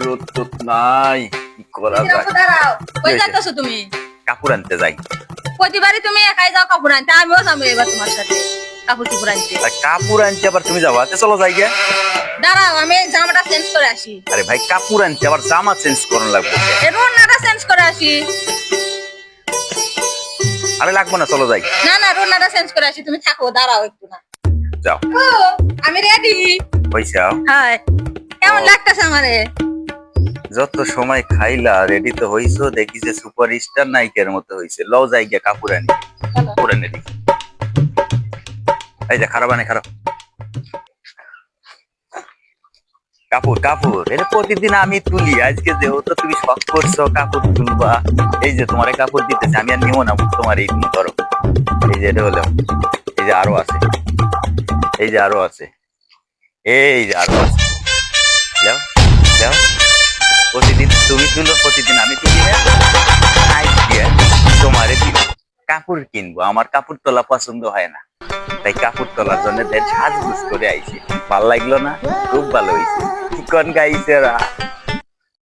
রোদ তো নাই, কি করা যায়? দাঁড়াও, কই হয়েছে? যাইতেছো তুমি? কাপড় আনতে যাই। প্রতিবারই তুমি একাই যাও কাপড় আনতে, আমিও যাবো এবার তোমার সাথে কাপড় চুপড় আনতে। আর কাপড় আনতে আবার তুমি যাবো? আচ্ছা চলো যাই গিয়া। দাঁড়াও, আমি জামাটা চেঞ্জ করে আসি। আরে ভাই কাপড় আনতে আবার জামা চেঞ্জ করানো লাগবে। এই রোনাটা চেঞ্জ করে আসি। আরে লাগবো না, চলো যাই। না না, রোনাটা চেঞ্জ করে আসি, তুমি থাকো, দাঁড়াও একটু না। যাও। ও, আমি রেডি। পয়সা হাই, কেমন লাগতেছে আমারে? যত সময় খাইলা রেডি তো হইছো, দেখি যে সুপার স্টার নায়িকার মতো হইছে। লও যাই গিয়া কাপড় আনি। কাপড় এনে দিই। এই যে খারাপ আনে খারাপ। কাপড় কাপড় এটা প্রতিদিন আমি তুলি, আজকে যেহেতু তুমি শখ করছো কাপড় তুলবা, এই যে তোমার কাপড় দিতেছে, আমি আর নিবো না, তোমার এই তুমি ধরো। এই যে এটা হলো, এই যে আরো আছে, এই যে আরো আছে, এই যে আরো আছে। যাও যাও, প্রতিদিন তুমি তুলো, প্রতিদিন আমি তুলি না। আজকে তোমারে দিন কাপড় কিনবো, আমার কাপড় তোলা পছন্দ হয় না, তাই কাপড় তোলার জন্য সাজগুজ করে আইছি। ভাল লাগলো না? খুব ভালো হয়েছে। চিকন গাইছে রা।